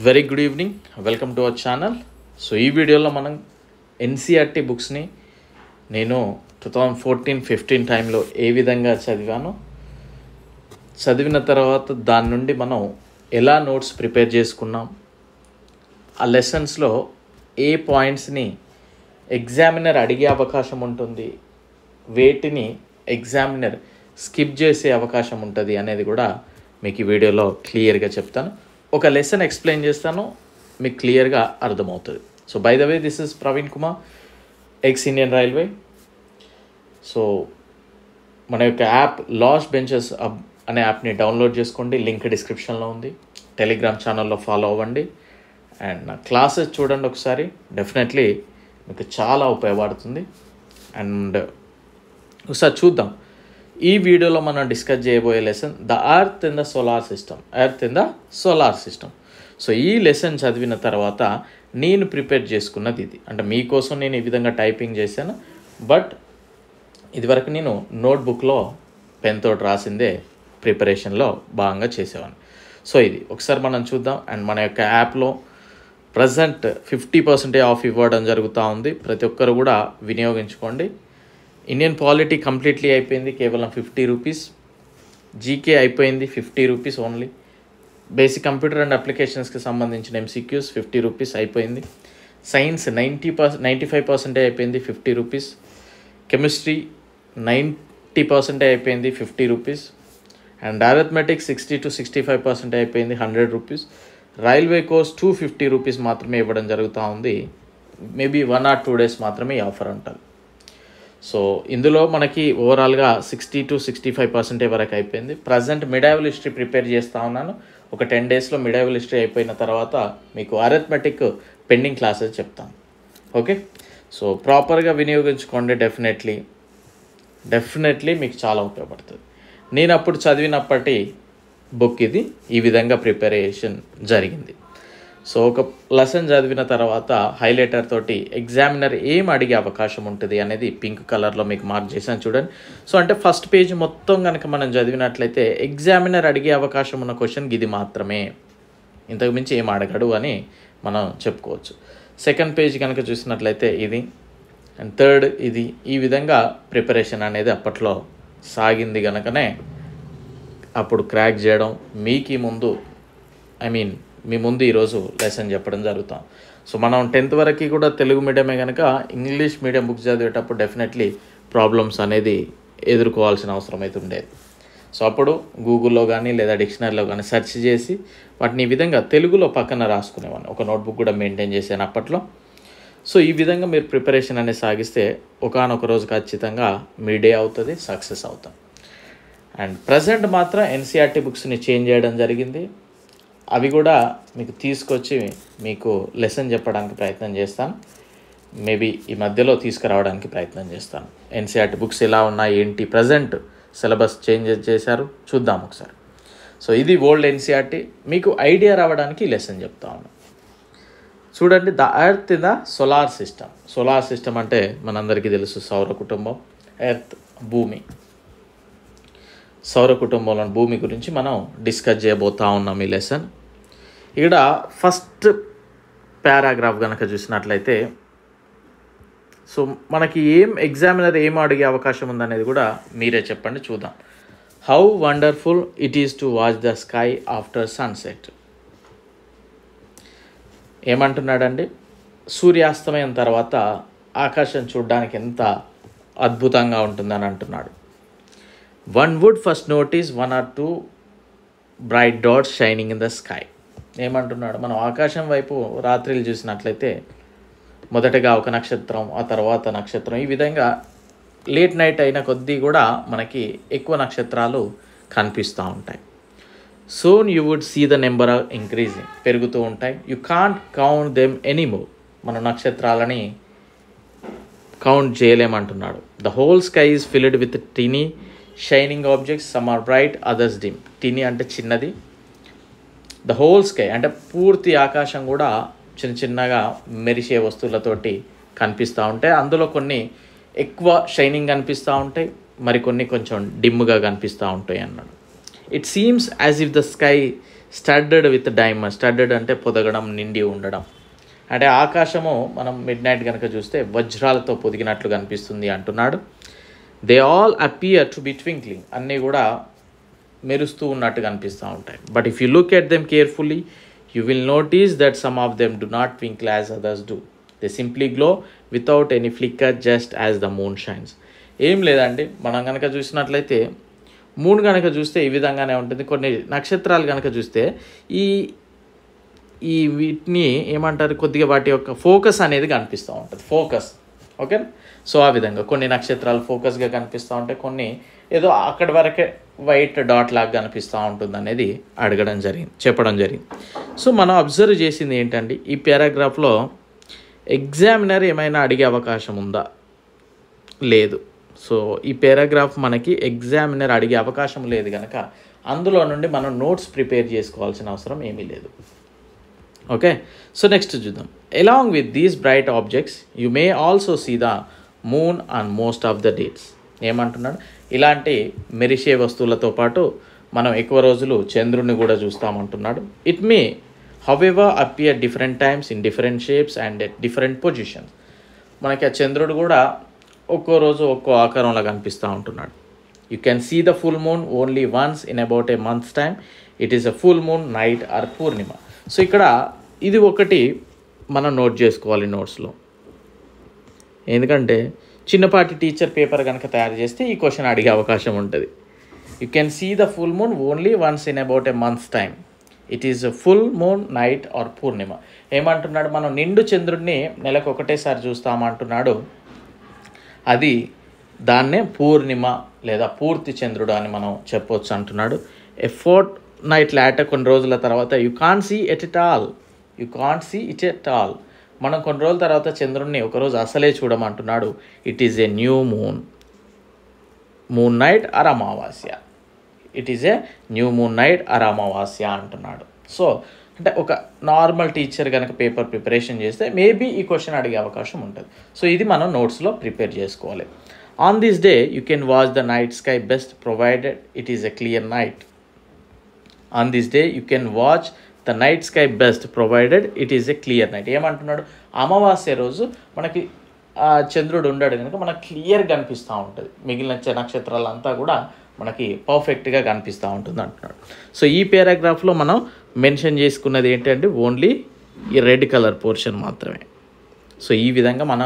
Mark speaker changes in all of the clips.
Speaker 1: Very good evening, welcome to our channel. So ఈ వీడియోలో మనం ఎన్సీఆర్టీ బుక్స్ని నేను 2014-15 టైంలో ఏ విధంగా చదివిన తర్వాత దాని నుండి మనం ఎలా నోట్స్ ప్రిపేర్ చేసుకున్నాం, ఆ లెసన్స్లో ఏ పాయింట్స్ని ఎగ్జామినర్ అడిగే అవకాశం ఉంటుంది, వేటిని ఎగ్జామినర్ స్కిప్ చేసే అవకాశం ఉంటుంది అనేది కూడా మీకు ఈ వీడియోలో క్లియర్గా చెప్తాను. ఒక లెసన్ ఎక్స్ప్లెయిన్ చేస్తాను, మీకు క్లియర్గా అర్థమవుతుంది. So by the way, this is Praveen Kumar, X Indian railway. So మన యొక్క యాప్ లాస్ట్ బెంచెస్ అనే యాప్ని డౌన్లోడ్ చేసుకోండి, లింక్ డిస్క్రిప్షన్లో ఉంది. టెలిగ్రామ్ ఛానల్లో ఫాలో అవ్వండి అండ్ నా క్లాసెస్ చూడండి ఒకసారి, డెఫినెట్లీ మీకు చాలా ఉపయోగపడుతుంది. అండ్ ఒకసారి చూద్దాం, ఈ వీడియోలో మనం డిస్కస్ చేయబోయే lesson the earth in the solar system. So ఈ లెసన్ చదివిన తర్వాత నేను ప్రిపేర్ చేసుకున్నది ఇది, అంటే మీకోసం నేను ఈ విధంగా టైపింగ్ చేశాను. బట్ ఇదివరకు నేను నోట్బుక్లో పెన్ తోటి రాసిందే ప్రిపరేషన్లో భాగంగా చేసేవాడిని. సో ఇది ఒకసారి మనం చూద్దాం. అండ్ మన యొక్క యాప్లో ప్రజెంట్ 50% ఆఫ్ ఇవ్వడం జరుగుతూ ఉంది, ప్రతి ఒక్కరు కూడా వినియోగించుకోండి. ఇండియన్ పాలిటీ కంప్లీట్లీ అయిపోయింది, కేవలం 50 రూపీస్. జీకే అయిపోయింది, 50 rupees only. Basic computer and అప్లికేషన్స్కి సంబంధించిన MCQs 50 రూపీస్ అయిపోయింది. సైన్స్ 95% అయిపోయింది, 50 రూపీస్. కెమిస్ట్రీ 90% అయిపోయింది, 50 రూపీస్. అండ్ అరిథమెటిక్స్ 60 to 65% అయిపోయింది, 100 రూపీస్. రైల్వే కోర్స్ 250 రూపీస్ మాత్రమే ఇవ్వడం జరుగుతూ ఉంది. మేబీ 1 or 2 డేస్ మాత్రమే ఈ ఆఫర్ ఉంటుంది. సో ఇందులో మనకి ఓవరాల్గా 60 to 65% వరకు అయిపోయింది. ప్రజెంట్ మిడైవల్ హిస్టరీ ప్రిపేర్ చేస్తూ ఉన్నాను. ఒక 10 డేస్లో మిడైవల్ హిస్టరీ అయిపోయిన తర్వాత మీకు అరిథమెటిక్ పెండింగ్ క్లాసెస్ చెప్తాను. ఓకే, సో ప్రాపర్గా వినియోగించుకోండి, డెఫినెట్లీ మీకు చాలా ఉపయోగపడుతుంది. నేను అప్పుడు చదివినప్పటి బుక్ ఇది, ఈ విధంగా ప్రిపరేషన్ జరిగింది. సో ఒక లెసన్ చదివిన తర్వాత హైలైటర్ తోటి ఎగ్జామినర్ ఏం అడిగే అవకాశం ఉంటుంది అనేది పింక్ కలర్లో మీకు మార్క్ చేశాను చూడండి. సో అంటే ఫస్ట్ పేజ్ మొత్తం కనుక మనం చదివినట్లయితే ఎగ్జామినర్ అడిగే అవకాశం ఉన్న క్వశ్చన్ ఇది మాత్రమే, ఇంతకు మించి ఏం అడగడు అని మనం చెప్పుకోవచ్చు. సెకండ్ పేజ్ కనుక చూసినట్లయితే ఇది, అండ్ థర్డ్ ఇది. ఈ విధంగా ప్రిపరేషన్ అనేది అప్పట్లో సాగింది కనుకనే అప్పుడు క్రాక్ చేయడం మీకు ముందు మీ ముందు ఈరోజు లెసన్ చెప్పడం జరుగుతాం. సో మనం 10th వరకు కూడా తెలుగు మీడియమే కనుక ఇంగ్లీష్ మీడియం బుక్స్ చదివేటప్పుడు డెఫినెట్లీ ప్రాబ్లమ్స్ అనేది ఎదుర్కోవాల్సిన అవసరం అయితే ఉండేది. సో అప్పుడు గూగుల్లో కానీ లేదా డిక్షనరీలో కానీ సెర్చ్ చేసి వాటిని ఈ విధంగా తెలుగులో పక్కన రాసుకునేవాడిని. ఒక నోట్బుక్ కూడా మెయింటైన్ చేశాను అప్పట్లో. సో ఈ విధంగా మీరు ప్రిపరేషన్ అనేది సాగిస్తే ఒకానొక రోజు ఖచ్చితంగా మీ డే అవుతుంది, సక్సెస్ అవుతాం. అండ్ ప్రజెంట్ మాత్రం ఎన్సీఆర్టీ బుక్స్ని చేంజ్ చేయడం జరిగింది. అవి కూడా మీకు తీసుకొచ్చి మీకు లెసన్ చెప్పడానికి ప్రయత్నం చేస్తాను. మేబీ ఈ మధ్యలో తీసుకురావడానికి ప్రయత్నం చేస్తాను. ఎన్సీఆర్టీ బుక్స్ ఎలా ఉన్నాయి ఏంటి, ప్రజెంట్ సిలబస్ చేంజెస్ చేశారు, చూద్దాం ఒకసారి. సో ఇది ఓల్డ్ ఎన్సీఆర్టీ, మీకు ఐడియా రావడానికి ఈ లెసన్ చెప్తా ఉన్నాను. చూడండి, the earth in the solar system. Solar system అంటే మనందరికీ తెలుసు, సౌర కుటుంబం, ఎర్త్ భూమి. సౌర కుటుంబంలోని భూమి గురించి మనం డిస్కస్ చేయబోతా ఉన్నాం ఈ లెసన్. ఇక్కడ ఫస్ట్ పారాగ్రాఫ్ కనుక చూసినట్లయితే, సో మనకి ఎగ్జామినర్ ఏం అడిగే అవకాశం ఉందనేది కూడా మీరే చెప్పండి, చూద్దాం. How wonderful it is to watch the sky after sunset. ఏమంటున్నాడండి, సూర్యాస్తమయం తర్వాత ఆకాశం చూడడానికి ఎంత అద్భుతంగా ఉంటుందని అంటున్నాడు. One would first notice 1 or 2 bright dots shining in the sky. ఏమంటున్నాడు, మనం ఆకాశం వైపు రాత్రిలు చూసినట్లయితే మొదటగా ఒక నక్షత్రం, ఆ తర్వాత నక్షత్రం, ఈ విధంగా లేట్ నైట్ అయిన కొద్దీ కూడా మనకి ఎక్కువ నక్షత్రాలు కనిపిస్తూ ఉంటాయి. Soon you would see the number increasing, పెరుగుతూ ఉంటాయి. You can't count them anymore, మన నక్షత్రాలని కౌంట్ చేయలేమంటున్నాడు. The whole sky is filled with tiny shining objects, some are bright, others dim. Tiny అంటే చిన్నది, ద హోల్ స్కై అంటే పూర్తి ఆకాశం కూడా చిన్నగా మెరిసే వస్తువులతోటి కనిపిస్తూ ఉంటాయి. అందులో కొన్ని ఎక్కువ షైనింగ్ కనిపిస్తూ ఉంటాయి, మరికొన్ని కొంచెం డిమ్గా కనిపిస్తూ ఉంటాయి అన్నాడు. It seems as if the sky studded with diamond. Studded అంటే పొదగడం, నిండి ఉండడం. అంటే ఆకాశము మనం మిడ్ నైట్ కనుక చూస్తే వజ్రాలతో పొదిగినట్లు కనిపిస్తుంది అంటున్నాడు. They all appear to be twinkling. అన్నీ కూడా మెరుస్తూ ఉన్నట్టు కనిపిస్తూ ఉంటాయి. But if you look at them carefully you will notice that some of them do not twinkle as others do. They simply glow without any flicker just as the moon shines. ఏం లేదండి, మనం కనుక చూసినట్లయితే moon కనుక చూస్తే ఈ విధంగానే ఉంటుంది. కొన్ని నక్షత్రాలు కనుక చూస్తే ఈ వీటిని ఏమంటారు, కొద్దిగా వాటి యొక్క ఫోకస్ అనేది కనిపిస్తూ ఉంటుంది. Focus, okay. సో ఆ విధంగా కొన్ని నక్షత్రాలు ఫోకస్గా కనిపిస్తూ ఉంటాయి, కొన్ని ఏదో అక్కడి వరకే వైట్ డాట్ లాగా కనిపిస్తూ ఉంటుంది అనేది చెప్పడం జరిగింది. సో మనం అబ్జర్వ్ చేసింది ఏంటంటే ఈ పారాగ్రాఫ్లో ఎగ్జామినర్ ఏమైనా అడిగే అవకాశం ఉందా? లేదు. సో ఈ పారాగ్రాఫ్ మనకి ఎగ్జామినర్ అడిగే అవకాశం లేదు కనుక అందులో నుండి మనం నోట్స్ ప్రిపేర్ చేసుకోవాల్సిన అవసరం ఏమీ లేదు. ఓకే, సో నెక్స్ట్ చూద్దాం. Along with these bright objects you may also see the moon on most of the dates. ఏమంటున్నాడు, ఇలాంటి మెరిసే వస్తువులతో పాటు మనం ఎక్కువ రోజులు చంద్రుడిని కూడా చూస్తామంటున్నాడు. It may however appear different times in different shapes and at different positions. మనకి ఆ చంద్రుడు కూడా ఒక్కో రోజు ఒక్కో ఆకారంలో కనిపిస్తూ ఉంటున్నాడు. You can see the full moon only once in about a months time. It is a full moon night or పూర్ణిమ. సో ఇక్కడ ఇది ఒకటి మనం నోట్ చేసుకోవాలి నోట్స్లో. ఎందుకంటే చిన్నపాటి టీచర్ పేపర్ కనుక తయారు చేస్తే ఈ క్వశ్చన్ అడిగే అవకాశం ఉంటుంది. You can see the full moon only once in about a months time. It is full moon night or purnima. ఏమంటున్నాడు, మనం నిండు చంద్రుడిని నెలకు ఒకటేసారి చూస్తామంటున్నాడు. అది దాన్నే పూర్ణిమ లేదా పూర్తి చంద్రుడు అని మనం చెప్పవచ్చు అంటున్నాడు. ఏ ఫోర్ట్ నైట్ లాటర్, కొన్ని రోజుల తర్వాత you can't see it at all. మనం కొన్ని రోజుల తర్వాత చంద్రుడిని ఒకరోజు అసలే చూడమంటున్నాడు. It is a new moon night or amavasya. It is a new moon night or amavasya అంటున్నాడు. సో అంటే ఒక నార్మల్ టీచర్ కనుక పేపర్ ప్రిపరేషన్ చేస్తే మేబీ ఈ క్వశ్చన్ అడిగే అవకాశం ఉంటుంది. సో ఇది మనం నోట్స్లో ప్రిపేర్ చేసుకోవాలి. On this day you can watch the night sky best provided it is a clear night. On this day you can watch the night sky best provided it is a clear night. ఏమంటున్నాడు, అమావాస్య రోజు మనకి చంద్రుడు ఉండడు కనుక మనకు క్లియర్గా కనిపిస్తూ ఉంటుంది. మిగిలిన నక్షత్రాలంతా కూడా మనకి పర్ఫెక్ట్గా కనిపిస్తూ ఉంటుంది అంటున్నాడు. సో ఈ పారాగ్రాఫ్లో మనం మెన్షన్ చేసుకున్నది ఏంటంటే ఓన్లీ ఈ రెడ్ కలర్ పోర్షన్ మాత్రమే. సో ఈ విధంగా మన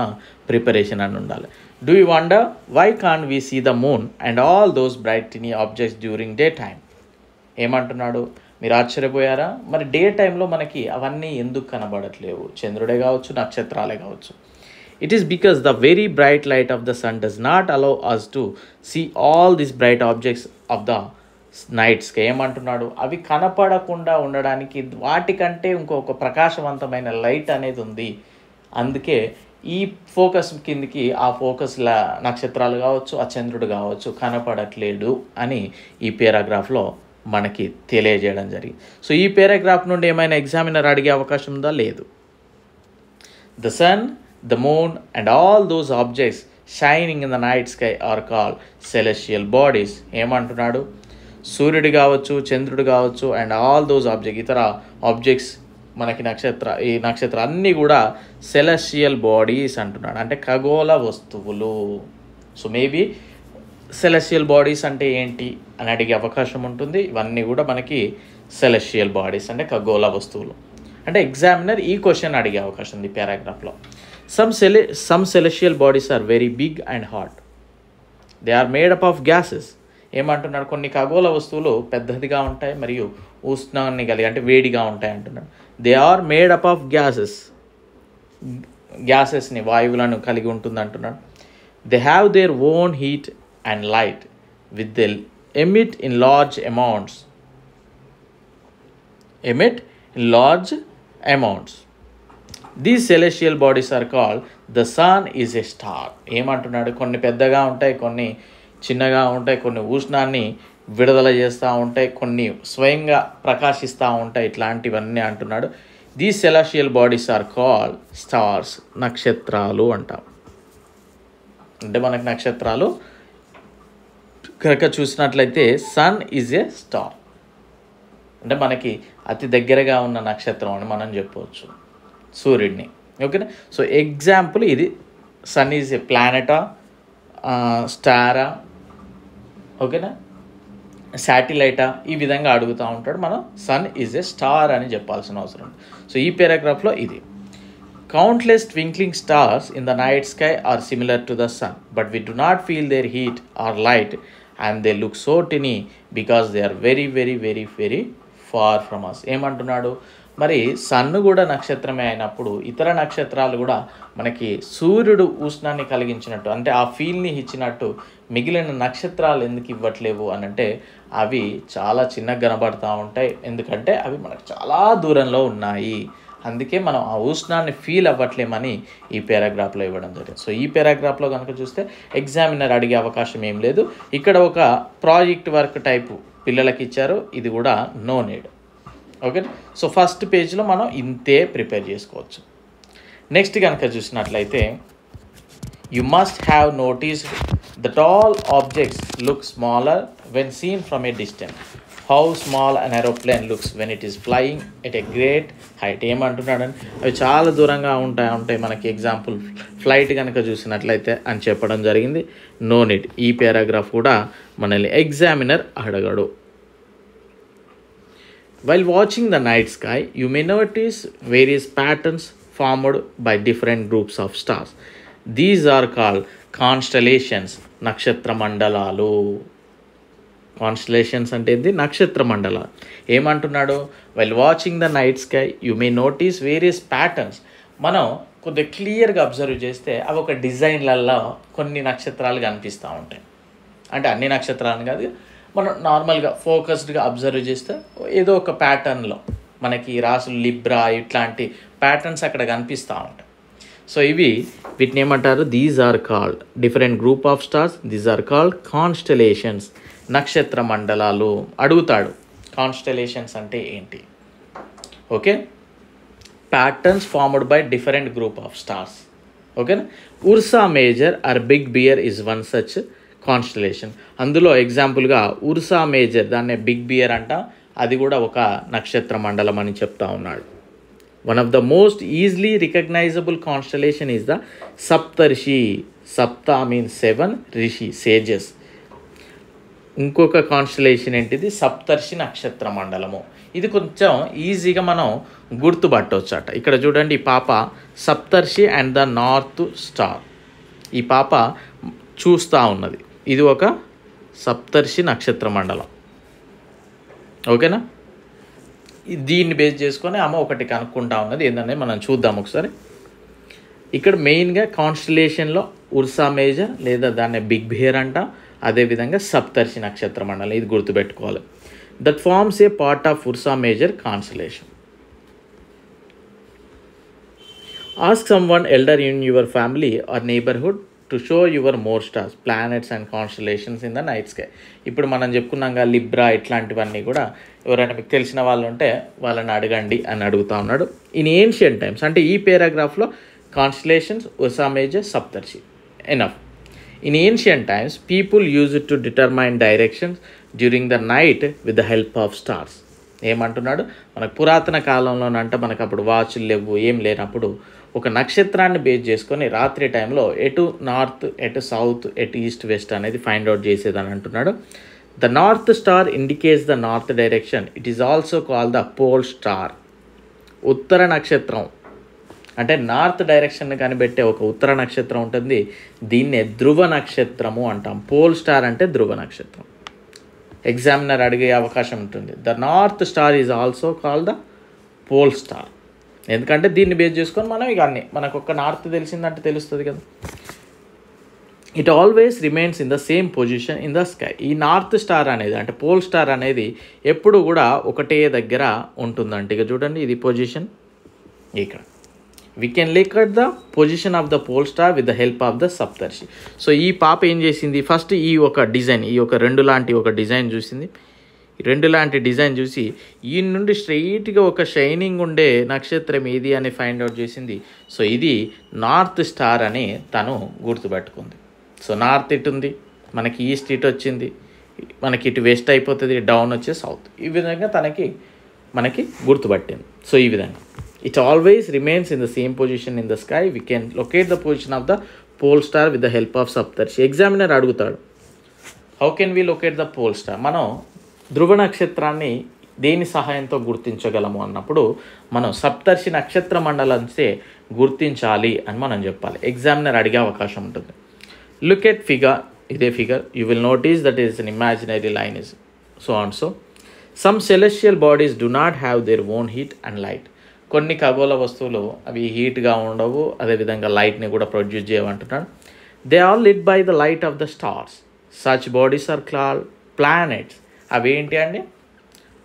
Speaker 1: ప్రిపరేషన్ అని ఉండాలి. Do you wonder why can't we see the moon and all those brightly objects during day time. ఏమంటున్నాడు, మీరు ఆశ్చర్యపోయారా, మరి డే టైంలో మనకి అవన్నీ ఎందుకు కనబడట్లేవు, చంద్రుడే కావచ్చు నక్షత్రాలే కావచ్చు. It is because the very bright light of the sun does not allow us to see all these bright objects of the night sky. ఏమంటున్నాడు, అవి కనపడకుండా ఉండడానికి వాటికంటే ఇంకొక ప్రకాశవంతమైన లైట్ అనేది ఉంది. అందుకే ఈ ఫోకస్ కిందికి ఆ ఫోకస్ల నక్షత్రాలు కావచ్చు, ఆ చంద్రుడు కావచ్చు కనపడట్లేడు అని ఈ పారాగ్రాఫ్లో మనకి తెలియజేయడం జరిగింది. సో ఈ పారాగ్రాఫ్ నుండి ఏమైనా ఎగ్జామినర్ అడిగే అవకాశం ఉందా? లేదు. The sun, the moon and all those objects shining in the night sky are called celestial bodies. ఏమంటున్నాడు, సూర్యుడు కావచ్చు, చంద్రుడు కావచ్చు అండ్ ఆల్ దోస్ ఆబ్జెక్ట్స్, ఇతర ఆబ్జెక్ట్స్ మనకి ఈ నక్షత్ర అన్నీ కూడా సెలెస్టియల్ బాడీస్ అంటున్నాడు, అంటే ఖగోళ వస్తువులు. సో మేబీ సెలెస్టియల్ బాడీస్ అంటే ఏంటి అని అడిగే అవకాశం ఉంటుంది. ఇవన్నీ కూడా మనకి సెలెస్టియల్ బాడీస్ అంటే ఖగోళ వస్తువులు. అంటే ఎగ్జామినర్ ఈ క్వశ్చన్ అడిగే అవకాశం ఉంది పారాగ్రాఫ్లో. Some celestial bodies are very big and hot. They are made up of gases. ఏమంటున్నాడు, కొన్ని ఖగోళ వస్తువులు పెద్దదిగా ఉంటాయి మరియు ఉష్ణాన్ని కలిగి అంటే వేడిగా ఉంటాయి అంటున్నాడు. They are made up of గ్యాసెస్ని వాయువులను కలిగి ఉంటుంది అంటున్నాడు. They have their own heat and light with they emit in large amounts. These celestial bodies are called the sun is a star. ఏమంటున్నాడు, కొన్ని పెద్దగా ఉంటాయి, కొన్ని చిన్నగా ఉంటాయి, కొన్ని ఉష్ణాన్ని విడుదల చేస్తూ ఉంటాయి, కొన్ని స్వయంగా ప్రకాశిస్తూ ఉంటాయి, ఇట్లాంటివన్నీ అంటున్నాడు. These celestial bodies are called stars. నక్షత్రాలు అంటాం. అంటే మనకి నక్షత్రాలు కనుక చూసినట్లయితే సన్ ఈజ్ ఏ స్టార్. అంటే మనకి అతి దగ్గరగా ఉన్న నక్షత్రం అని మనం చెప్పవచ్చు సూర్యుడిని. ఓకేనా. సో ఎగ్జాంపుల్ ఇది సన్ ఈజ్ ఏ ప్లానెటా, స్టారా, ఓకేనా, శాటిలైటా, ఈ విధంగా అడుగుతూ ఉంటాడు. మనం సన్ ఈజ్ ఏ స్టార్ అని చెప్పాల్సిన అవసరం ఉంది. సో ఈ పారాగ్రాఫ్లో ఇది countless twinkling stars in the night sky are similar to the sun, but we do not feel their heat or light, and they look so tiny because they are very very very very far from us. ఏమంటున్నాడు మరి sun కూడా నక్షత్రమే అయినప్పుడు ఇతర నక్షత్రాలు కూడా మనకి సూర్యుడు ఉష్ణాన్ని కలిగించినట్టు అంటే ఆ ఫీల్ని ఇచ్చినట్టు మిగిలిన నక్షత్రాలు ఎందుకు ఇవ్వట్లేవు అని అంటే అవి చాలా చిన్నగా కనబడుతూ ఉంటాయి, ఎందుకంటే అవి మనకు చాలా దూరంలో ఉన్నాయి, అందుకే మనం ఆ ఉష్ణాన్ని ఫీల్ అవ్వట్లేమని ఈ పారాగ్రాఫ్లో ఇవ్వడం జరిగింది. సో ఈ పారాగ్రాఫ్లో కనుక చూస్తే ఎగ్జామినర్ అడిగే అవకాశం ఏం లేదు. ఇక్కడ ఒక ప్రాజెక్ట్ వర్క్ టైపు పిల్లలకి ఇచ్చారు, ఇది కూడా no need. Okay. So first పేజ్లో మనం ఇంతే ప్రిపేర్ చేసుకోవచ్చు. నెక్స్ట్ కనుక చూసినట్లయితే you must have noticed that all objects look smaller when seen from a distance. How small an aeroplane looks when it is flying at a great height. ఏమంటున్నాడని అవి చాలా దూరంగా ఉంటాయి మనకి ఎగ్జాంపుల్ ఫ్లైట్ కనుక చూసినట్లయితే అని చెప్పడం జరిగింది. No need. ఈ పారాగ్రాఫ్ కూడా మనల్ని ఎగ్జామినర్ అడగడు. While watching the night sky, you may notice various patterns formed by different groups of stars. These are called constellations, నక్షత్ర మండలాలు. కాన్స్టలేషన్స్ అంటే ఏంటి? నక్షత్ర మండలాలు. ఏమంటున్నాడు? While watching the night sky you may notice various patterns. మనం కొద్దిగా క్లియర్గా అబ్జర్వ్ చేస్తే అవి ఒక డిజైన్లలో కొన్ని నక్షత్రాలు కనిపిస్తూ ఉంటాయి. అంటే అన్ని నక్షత్రాలు కాదు, మనం నార్మల్గా ఫోకస్డ్గా అబ్జర్వ్ చేస్తే ఏదో ఒక ప్యాటర్న్లో మనకి రాసులు లిబ్రా ఇట్లాంటి ప్యాటర్న్స్ అక్కడ కనిపిస్తూ ఉంటాయి. సో వీటిని ఏమంటారు? These are called different group of stars, these are called constellations, నక్షత్ర మండలాలు. అడుగుతాడు కాన్స్టలేషన్స్ అంటే ఏంటి. Okay. Patterns formed by different group of stars. ఓకేనా. Ursa Major or big bear is one such constellation. అందులో ఎగ్జాంపుల్గా ఉర్సా మేజర్, దాన్నే big bear అంట, అది కూడా ఒక నక్షత్ర మండలం అని చెప్తా ఉన్నాడు. One of the most easily recognisable constellation is the Saptarshi. Sapta means 7, rishi sages. ఇంకొక కాన్స్టలేషన్ ఏంటిది? సప్తర్షి నక్షత్ర మండలము. ఇది కొంచెం ఈజీగా మనం గుర్తుపట్టవచ్చు అట. ఇక్కడ చూడండి, ఈ పాప సప్తర్షి అండ్ ద నార్త్ స్టార్, ఈ పాప చూస్తూ ఉన్నది. ఇది ఒక సప్తర్షి నక్షత్ర మండలం. ఓకేనా. దీన్ని బేస్ చేసుకొని ఆమె ఒకటి కనుక్కుంటా ఉన్నది. ఏంటంటే మనం చూద్దాం ఒకసారి. ఇక్కడ మెయిన్గా కాన్స్టలేషన్లో ఉర్సా మేజర్ లేదా దాన్ని బిగ్ బియర్ అంట, అదేవిధంగా సప్తర్షి నక్షత్ర మండలం, ఇది గుర్తుపెట్టుకోవాలి. That forms a part of Ursa Major constellation. Ask someone elder in your family or neighbourhood to show your more stars, planets and constellations in the night sky. ఇప్పుడు మనం చెప్పుకున్నాగా Libra ఇట్లాంటివన్నీ కూడా ఎవరైనా మీకు తెలిసిన వాళ్ళు ఉంటే వాళ్ళని అడగండి అని అడుగుతా ఉన్నాడు. ఇన్ ఏన్షియంట్ టైమ్స్ అంటే ఈ పారాగ్రాఫ్లో constellations, Ursa Major, Saptarshi enough. In ancient times people use it to determine directions during the night with the help of stars. ఏమంటున్నాడు? మనకు పురాతన కాలంలోనంట మనకు అప్పుడు వాచ్లు లేవు, ఏం లేనప్పుడు ఒక నక్షత్రాన్ని బేస్ చేసుకొని రాత్రి టైంలో ఎటు నార్త్, ఎటు సౌత్, ఎటు ఈస్ట్, వెస్ట్ అనేది ఫైండ్ అవుట్ చేసేదని అంటున్నాడు. The north star indicates the north direction. It is also called the pole star. ఉత్తర నక్షత్రం అంటే నార్త్ డైరెక్షన్ కనిపెట్టే ఒక ఉత్తర నక్షత్రం ఉంటుంది, దీన్నే ధ్రువ నక్షత్రము అంటాం. పోల్ స్టార్ అంటే ధ్రువ నక్షత్రం. ఎగ్జామినర్ అడిగే అవకాశం ఉంటుంది. The north star is also called the pole star. ఎందుకంటే దీన్ని బేస్ చేసుకొని మనం ఇక అన్నీ మనకు ఒక నార్త్ తెలిసిందంటే తెలుస్తుంది కదా. It always remains in the same position in the sky. ఈ నార్త్ స్టార్ అనేది అంటే పోల్ స్టార్ అనేది ఎప్పుడు కూడా ఒకటే దగ్గర ఉంటుందంటే, ఇక చూడండి ఇది పొజిషన్ ఇక్కడ. We can look at the position of the pole star with the help of the Saptarshi. So ఈ పాప ఏం చేసింది? ఫస్ట్ ఈ ఒక డిజైన్, ఈ ఒక రెండు లాంటి ఒక డిజైన్ చూసింది. ఈ రెండు లాంటి డిజైన్ చూసి ఈ నుండి స్ట్రైట్గా ఒక షైనింగ్ ఉండే నక్షత్రం ఏది అని ఫైండ్ అవుట్ చేసింది. సో ఇది నార్త్ స్టార్ అని తను గుర్తుపెట్టుకుంది. సో నార్త్ ఇటు ఉంది, మనకి ఈస్ట్ ఇటు వచ్చింది, మనకి ఇటు వెస్ట్ అయిపోతుంది, డౌన్ వచ్చే సౌత్. ఈ విధంగా తనకి మనకి గుర్తుపట్టింది. సో ఈ విధంగా it always remains in the same position in the sky. We can locate the position of the pole star with the help of Saptarshi. Examiner అడుగుతాడు, how can we locate the pole star? మనం ధ్రువ నక్షత్రాన్ని దేని సహాయంతో గుర్తించగలము అన్నప్పుడు మనం సప్తర్షి నక్షత్ర మండలంచే గుర్తించాలి అని మనం చెప్పాలి. ఎగ్జామినర్ అడిగే అవకాశం ఉంటుంది. లుక్ ఎట్ ఫిగర్, ఇదే figure, you will notice that is an imaginary line is so and so. Some celestial bodies do not have their own heat and light. కొన్ని ఖగోళ వస్తువులు అవి హీట్గా ఉండవు, అదేవిధంగా లైట్ని కూడా ప్రొడ్యూస్ చేయమంటున్నాడు. They are lit by the light of the stars. Such bodies are called planets. అవి ఏంటి అండి?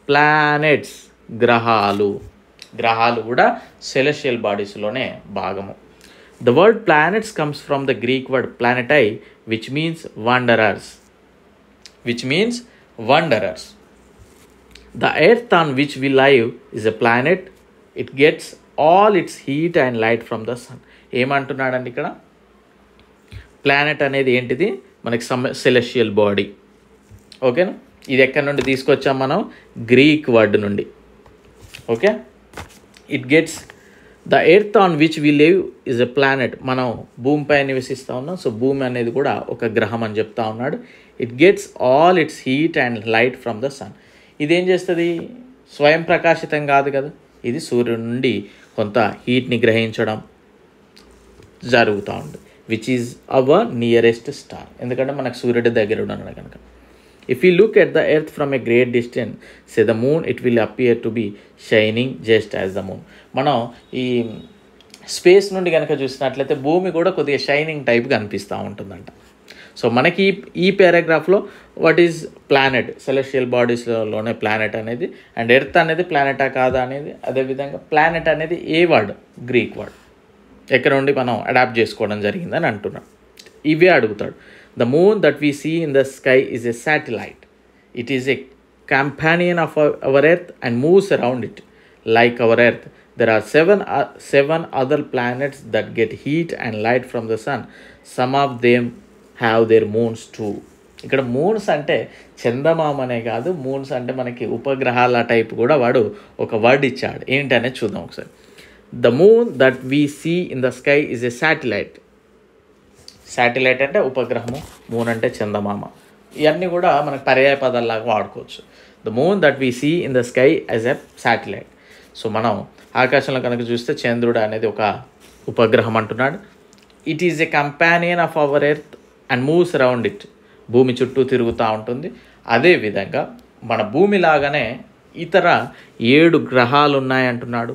Speaker 1: ప్లానెట్స్, గ్రహాలు. గ్రహాలు కూడా సెలెస్టియల్ బాడీస్లోనే భాగము. The word planets comes from the Greek word ప్లానెటై which means wanderers. The earth on which we live is a planet. It gets all its heat and light from the sun. ఏమంటున్నాడండి ఇక్కడ? Planet అనేది ఏంటిది? మనకి celestial body. ఓకేనా? ఇది ఎక్కడి నుండి తీసుకొచ్చాం మనం? గ్రీక్ వర్డ్ నుండి. Okay, it gets the earth on which we live is a planet. మనం భూమిపై నివసిస్తూ ఉన్నాం. సో భూమి అనేది కూడా ఒక గ్రహం అని చెప్తా ఉన్నాడు. It gets all its heat and light from the sun. ఇదేం చేస్తుంది? స్వయం ప్రకాశితం కాదు కదా, ఇది సూర్యుడి నుండి కొంత హీట్ని గ్రహించడం జరుగుతూ ఉంది. Which is our nearest star. ఎందుకంటే మనకు సూర్యుడి దగ్గర ఉన్నాడు కనుక. If you look at the earth from a great distance say the moon it will appear to be shining just as the moon. మనం ఈ స్పేస్ నుండి కనుక చూసినట్లయితే భూమి కూడా కొద్దిగా షైనింగ్ టైప్గా అనిపిస్తూ ఉంటుందంట. సో మనకి ఈ పారాగ్రాఫ్లో వాట్ ఈజ్ ప్లానెట్, సెలెస్టియల్ బాడీస్లోనే ప్లానెట్ అనేది, అండ్ ఎర్త్ అనేది ప్లానెటా కాదా అనేది, అదేవిధంగా ప్లానెట్ అనేది ఏ వర్డ్? Greek word. ఎక్కడ నుండి మనం అడాప్ట్ చేసుకోవడం జరిగిందని అంటున్నాడు. ఇవే అడుగుతాడు. The moon that we see in the sky is a satellite. It is a companion of our earth and moves around it like our earth. There are seven other planets that get heat and light from the sun. Some of them have their moons too. ఇక్కడ moons అంటే చందమామనే కాదు, moons అంటే మనకి ఉపగ్రహాల type కూడా వాడు ఒక word ఇచ్చాడు. ఏంటనేది చూద్దాం ఒకసారి. The moon that we see in the sky is a satellite. Satellite అంటే ఉపగ్రహము, మూన్ అంటే చందమామ. ఇవన్నీ కూడా మనకు పర్యాయ పదాల్లాగా వాడుకోవచ్చు. The moon that we see in the sky as a satellite. So మనం ఆకాశంలో కనుక చూస్తే చంద్రుడు అనేది ఒక ఉపగ్రహం అంటున్నాడు. It is a companion of our earth and moves around it. భూమి చుట్టూ తిరుగుతూ ఉంటుంది. అదేవిధంగా మన భూమి లాగానే ఇతర 7 గ్రహాలు ఉన్నాయంటున్నాడు.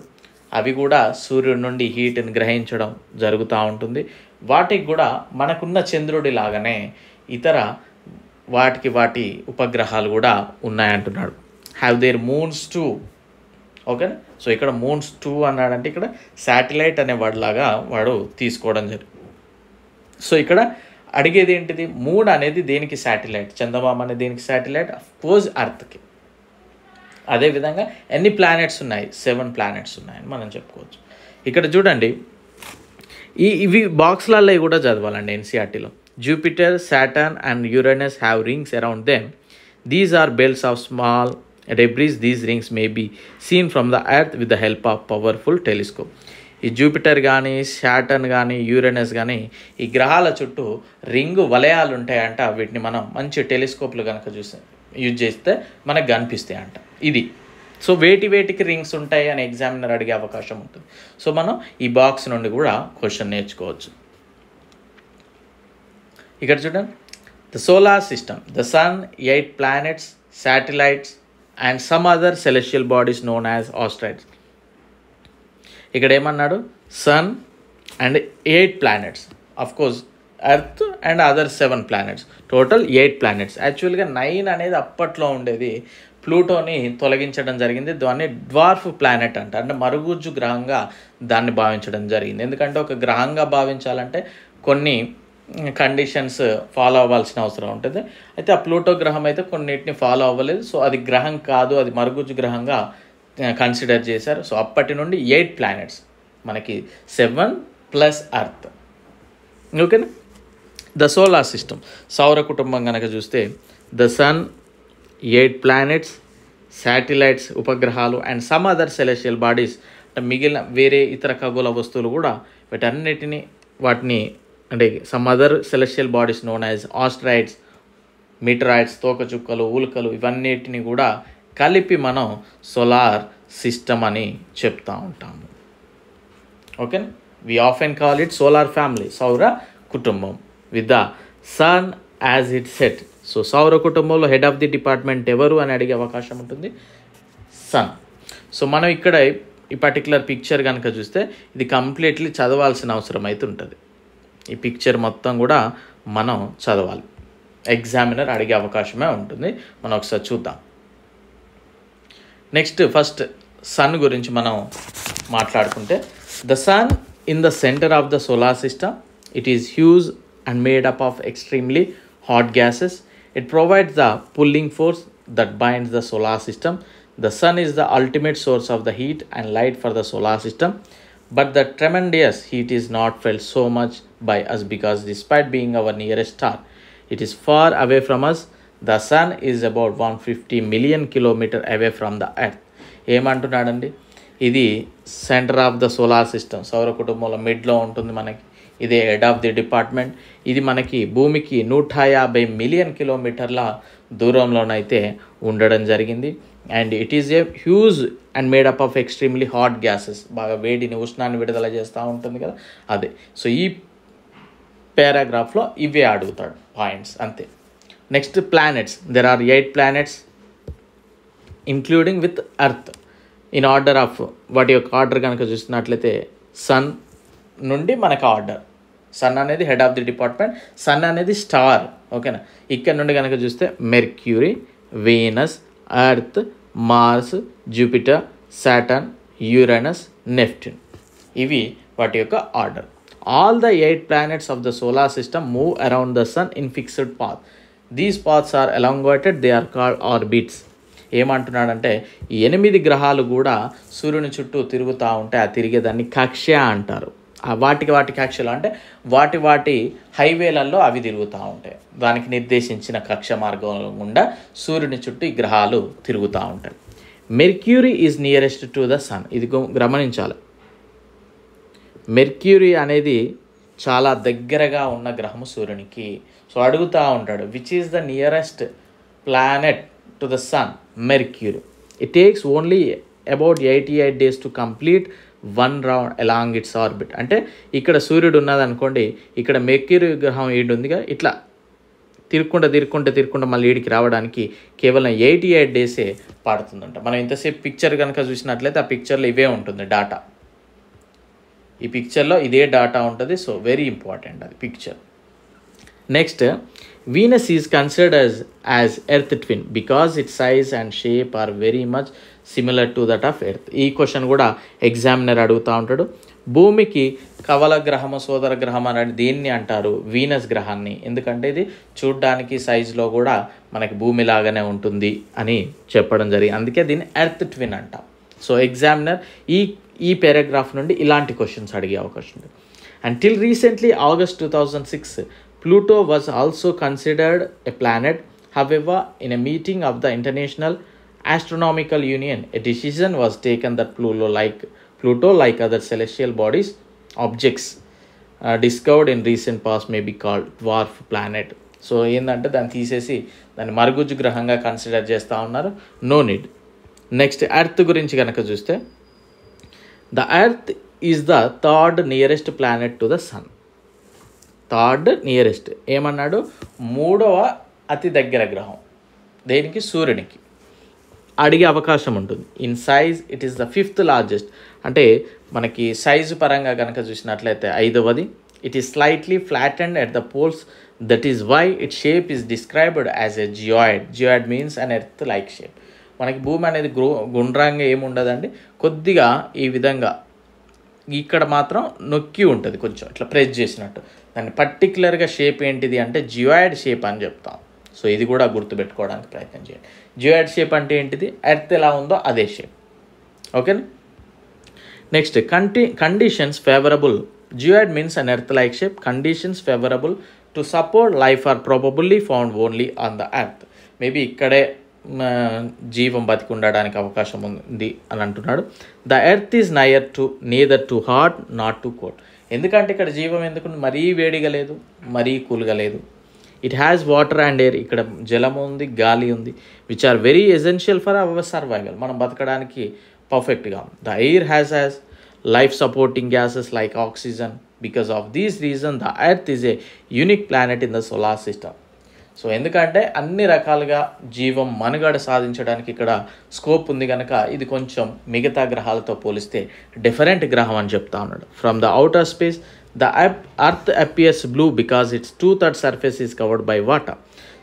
Speaker 1: అవి కూడా సూర్యుడి నుండి హీట్ని గ్రహించడం జరుగుతూ ఉంటుంది. వాటికి కూడా మనకున్న చంద్రుడి లాగానే ఇతర వాటి ఉపగ్రహాలు కూడా ఉన్నాయంటున్నాడు. Have their moons too. ఓకేనా? సో ఇక్కడ మూన్స్ టూ అన్నాడంటే ఇక్కడ శాటిలైట్ అనే వర్డ్ లాగా వాడు తీసుకోవడం జరిగింది. సో ఇక్కడ అడిగేది ఏంటిది? మూన్ అనేది దేనికి శాటిలైట్? చందమామ అనేది దేనికి శాటిలైట్? అఫ్కోర్స్ అర్త్కి. అదేవిధంగా ఎన్ని ప్లానెట్స్ ఉన్నాయి? 7 ప్లానెట్స్ ఉన్నాయని మనం చెప్పుకోవచ్చు. ఇక్కడ చూడండి, ఇవి బాక్స్లలో కూడా చదవాలండి ఎన్సీఆర్టీలో. Jupiter, Saturn and Uranus have rings around them. These are belts of small debris. These rings may be seen from the earth with the help of powerful telescope. ఈ జూపిటర్ కానీ, శాటర్న్ కానీ, యురేనస్ కానీ ఈ గ్రహాల చుట్టూ ring వలయాలు ఉంటాయంట. వీటిని మనం మంచి టెలిస్కోప్లు కనుక యూజ్ చేస్తే మనకు కనిపిస్తాయి అంట. ఇది సో వేటికి రింగ్స్ ఉంటాయి అని ఎగ్జామినర్ అడిగే అవకాశం ఉంటుంది. సో మనం ఈ బాక్స్ నుండి కూడా క్వశ్చన్ నేర్చుకోవచ్చు. ఇక్కడ చూడండి, the solar system, the sun, 8 planets, satellites and some other celestial bodies known as asteroids. ఇక్కడ ఏమన్నాడు? Sun and 8 planets, of course earth and other 7 planets, total 8 planets. యాక్చువల్గా 9 అనేది అప్పట్లో ఉండేది. ప్లూటోని తొలగించడం జరిగింది. దాన్ని డ్వార్ఫ్ ప్లానెట్ అంట, అంటే మరుగుజ్జు గ్రహంగా దాన్ని భావించడం జరిగింది. ఎందుకంటే ఒక గ్రహంగా భావించాలంటే కొన్ని కండిషన్స్ ఫాలో అవ్వాల్సిన అవసరం ఉంటుంది. అయితే ఆ ప్లూటో గ్రహం అయితే కొన్నిటిని ఫాలో అవ్వలేదు. సో అది గ్రహం కాదు, అది మరుగుజ్జు గ్రహంగా కన్సిడర్ చేశారు. సో అప్పటి నుండి 8 ప్లానెట్స్, మనకి 7 ప్లస్ అర్త్. ఓకేనా? ద సోలార్ సిస్టమ్, సౌర కుటుంబం కనుక చూస్తే ద సన్, 8 ప్లానెట్స్, శాటిలైట్స్ ఉపగ్రహాలు and some other celestial bodies, అంటే మిగిలిన వేరే ఇతర ఖగోళ వస్తువులు కూడా వాటిని అంటే some other celestial bodies known as asteroids, meteoroids, తోకచుక్కలు, ఉల్కలు, ఇవన్నిటిని కూడా కలిపి మనం సోలార్ సిస్టమ్ అని చెప్తూ ఉంటాము. Okay, we often call it solar family, సౌర కుటుంబం, with the sun as it set. So సౌర కుటుంబంలో హెడ్ ఆఫ్ ది డిపార్ట్మెంట్ ఎవరు అని అడిగే అవకాశం ఉంటుంది, సన్. సో మనం ఇక్కడ ఈ పర్టికులర్ పిక్చర్ కనుక చూస్తే ఇది కంప్లీట్లీ చదవాల్సిన అవసరం అయితే ఉంటుంది. ఈ పిక్చర్ మొత్తం కూడా మనం చదవాలి, ఎగ్జామినర్ అడిగే అవకాశమే ఉంటుంది. మనం ఒకసారి చూద్దాం. నెక్స్ట్ ఫస్ట్ సన్ గురించి మనం మాట్లాడుకుంటే, the sun in the centre of the solar system, it is huge and made up of extremely hot gases. It provides the pulling force that binds the solar system. The sun is the ultimate source of the heat and light for the solar system, but the tremendous heat is not felt so much by us because despite being our nearest star, it is far away from us. The sun is about 150 million kilometers away from the earth. ఏమంటున్నాడండి, ఇది centre of the solar system, సౌర కుటుంబంలో మిడ్లో ఉంటుంది మనకి. ఇదే head of the department. ఇది మనకి భూమికి 150 million కిలోమీటర్ల దూరంలోనైతే ఉండడం జరిగింది. And it is a huge and made up of extremely hot gases, బాగా వేడిని ఉష్ణాన్ని విడుదల చేస్తూ ఉంటుంది కదా అదే. సో ఈ పారాగ్రాఫ్లో ఇవే అడుగుతాడు పాయింట్స్, అంతే. Next planets, there are 8 planets including with earth. In order of వాటి యొక్క ఆర్డర్ కనుక చూస్తున్నట్లయితే సన్ నుండి మనకు ఆర్డర్. సన్ అనేది head of the department, sun అనేది స్టార్. ఓకేనా, ఇక్కడ నుండి కనుక చూస్తే Mercury, Venus, Earth, Mars, Jupiter, Saturn, Uranus, Neptune. ఇవి వాటి యొక్క order. All the 8 planets of the solar system move around the sun in fixed path. These paths are elongated, they are called orbits. ఏమంటున్నాడంటే ఈ 8 గ్రహాలు కూడా సూర్యుని చుట్టూ తిరుగుతూ ఉంటే ఆ తిరిగేదాన్ని కక్ష అంటారు. వాటి కక్షలు అంటే వాటి హైవేలలో అవి తిరుగుతూ ఉంటాయి. దానికి నిర్దేశించిన కక్ష మార్గం గుండా సూర్యుని చుట్టూ ఈ గ్రహాలు తిరుగుతూ ఉంటాయి. Mercury is nearest to the sun. ఇది గమనించాలి, మెర్క్యూరీ అనేది చాలా దగ్గరగా ఉన్న గ్రహము సూర్యునికి. సో అడుగుతూ ఉంటాడు, which is the nearest planet to the sun? Mercury. It takes only about 88 days to complete 1 round along its orbit. అంటే ఇక్కడ సూర్యుడు ఉన్నదనుకోండి, ఇక్కడ మెర్క్యూరీ గ్రహం ఈడు ఉందిగా, ఇట్లా తిరుక్కుంటూ మళ్ళీ ఈడికి రావడానికి కేవలం 88 days పడుతుందంట. మనం ఇంతసేపు పిక్చర్ కనుక చూసినట్లయితే ఆ పిక్చర్లో ఇవే ఉంటుంది డాటా. ఈ పిక్చర్లో ఇదే డాటా ఉంటుంది. సో వెరీ ఇంపార్టెంట్ అది picture. Next, Venus is considered as Earth twin because its size and shape are very much similar to that of Earth. ఈ క్వశ్చన్ కూడా ఎగ్జామినర్ అడుగుతూ ఉంటాడు. భూమికి కవల గ్రహము, సోదర గ్రహం అని దీన్ని అంటారు, వీనస్ గ్రహాన్ని. ఎందుకంటే ఇది చూడ్డానికి సైజులో కూడా మనకి భూమి లాగానే ఉంటుంది అని చెప్పడం జరిగింది. అందుకే దీన్ని ఎర్త్ ట్విన్ అంటాం. సో ఎగ్జామినర్ ఈ పారాగ్రాఫ్ నుండి ఇలాంటి క్వశ్చన్స్ అడిగే అవకాశం ఉంది. Until recently, August 2006, Pluto was also considered a planet. However, in a meeting of the International Astronomical Union, a decision was taken that Pluto, like other celestial bodies, objects discovered in recent past, may be called dwarf planet. So ఏంటంటే దాన్ని తీసేసి దాన్ని మరుగుజ్జు గ్రహంగా consider చేస్తూ ఉన్నారు. No need. Next, earth గురించి కనుక చూస్తే, the earth is the third nearest planet to the sun. Third nearest ఏమన్నాడు, 3వ అతి దగ్గర గ్రహం దేనికి? సూర్యునికి. అడిగే అవకాశం ఉంటుంది. In size it is the 5th largest. అంటే మనకి సైజు పరంగా కనుక చూసినట్లయితే 5వది. It is slightly flattened at the poles, that is why it shape is described as a geoid. Geoid means an earth like shape. మనకి భూమి అనేది గుండ్రంగా ఏముండదండి, కొద్దిగా ఈ విధంగా ఇక్కడ మాత్రం నొక్కి ఉంటుంది, కొంచెం ఇట్లా ప్రెస్ చేసినట్టు. దాన్ని పర్టికులర్గా షేప్ ఏంటిది అంటే జియాయిడ్ షేప్ అని చెప్తాం. సో ఇది కూడా గుర్తుపెట్టుకోవడానికి ప్రయత్నం చేయండి. జియాయిడ్ షేప్ అంటే ఏంటిది? ఎర్త్ ఎలా ఉందో అదే షేప్. ఓకేనా. Next, conditions favourable. Geoid means an earth like shape. Conditions favourable to support life are probably found only on the earth. Maybe ఇక్కడే జీవం బతికి ఉండడానికి అవకాశం ఉంది అని అంటున్నాడు. The earth is neither too hot not too cold. ఎందుకంటే ఇక్కడ జీవం ఎందుకు మరీ వేడిగా లేదు, మరీ కూల్గా లేదు. It has water and air, ఇక్కడ జలం ఉంది, గాలి ఉంది, which are very essential for our survival, మనం బతకడానికి పర్ఫెక్ట్గా. The air has life supporting gases like oxygen. Because of these reasons the earth is a unique planet in the solar system. So ఎందుకంటే అన్ని రకాలుగా జీవం మనుగడ సాధించడానికి ఇక్కడ స్కోప్ ఉంది కనుక ఇది కొంచెం మిగతా గ్రహాలతో పోలిస్తే డిఫరెంట్ గ్రహం అని చెప్తా ఉన్నాడు. From the outer space the earth appears blue because it's 2/3 surface is covered by water.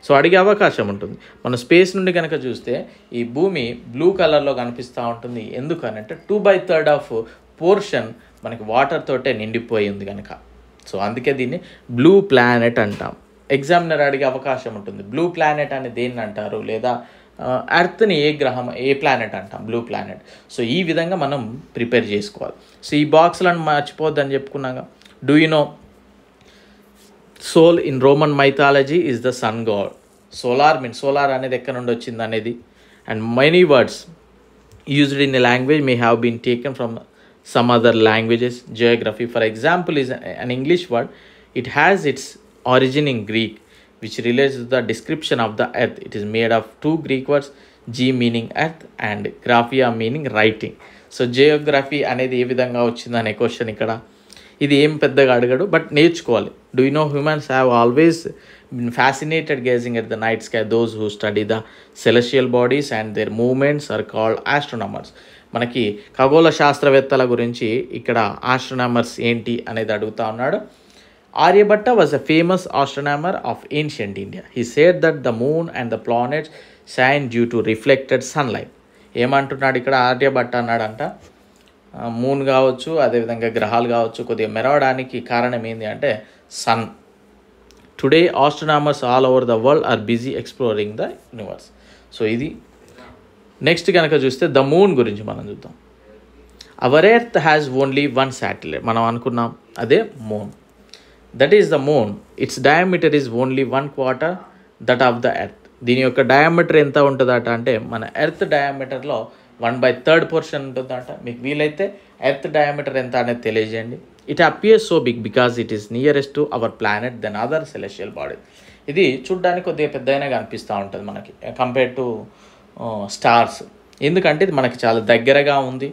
Speaker 1: So అడిగే అవకాశం ఉంటుంది. మనం స్పేస్ నుండి కనుక చూస్తే ఈ భూమి బ్లూ కలర్లో కనిపిస్తూ ఉంటుంది. ఎందుకనంటే 2/3 ఆఫ్ పోర్షన్ మనకి వాటర్ తోటే నిండిపోయి ఉంది కనుక. సో అందుకే దీన్ని బ్లూ ప్లానెట్ అంటాం. ఎగ్జామినర్ అడిగే అవకాశం ఉంటుంది, బ్లూ ప్లానెట్ అని దేన్ని అంటారు, లేదా ఎర్త్ని ఏ ప్లానెట్ అంటాం, బ్లూ ప్లానెట్. సో ఈ విధంగా మనం ప్రిపేర్ చేసుకోవాలి. సో ఈ బాక్స్లను మర్చిపోద్దని చెప్పుకున్నాగా. Do you know sol in Roman mythology is the sun god. Solar అనేది ఎక్కడ నుండి వచ్చింది అనేది. And many words used in a language may have been taken from some other languages. Geography, for example, is an English word. It has its origin in Greek, which relates to the description of the earth. It is made of 2 Greek words, G meaning earth and graphia meaning writing. So geography అనేది ఏ విధంగా వచ్చింది అనే question ఇక్కడ. ఇది ఏం పెద్దగా అడగడు, but నేర్చుకోవాలి. Do you no humans have always been fascinated gazing at the night sky. Those who study the celestial bodies and their movements are called astronomers. మనకి ఖగోళ శాస్త్రవేత్తల గురించి ఇక్కడ ఆస్ట్రోనామర్స్ ఏంటి అనేది అడుగుతా ఉన్నాడు. Aryabhata was a famous astronomer of ancient India. He said that the moon and the planets shine due to reflected sunlight. ఏమంటున్నాడు ఇక్కడ ఆర్యభట్ట అన్నాడంట, మూన్ కావచ్చు, అదేవిధంగా గ్రహాలు కావచ్చు, కొద్దిగా మెరవడానికి కారణం ఏంటి అంటే sun. Today astronomers all over the world are busy exploring the universe. So ఇది నెక్స్ట్ కనుక చూస్తే ద మూన్ గురించి మనం చూద్దాం. Our earth has only 1 satellite. మనం అనుకున్నాం అదే moon. That is the moon. Its diameter is only 1/4 that of the earth. దీని యొక్క డయామీటర్ ఎంత ఉంటుందట అంటే మన ఎర్త్ డయామీటర్లో 1/3 పోర్షన్ ఉంటుందట. మీకు వీలైతే ఎర్త్ డయామీటర్ ఎంత అనేది తెలియజేయండి. It appears so big because it is nearest to our planet then other celestial body. ఇది చూడ్డానికి కొద్దిగా పెద్దగానే కనిపిస్తూ ఉంటుంది మనకి కంపేర్ టు స్టార్స్. ఎందుకంటే ఇది మనకి చాలా దగ్గరగా ఉంది.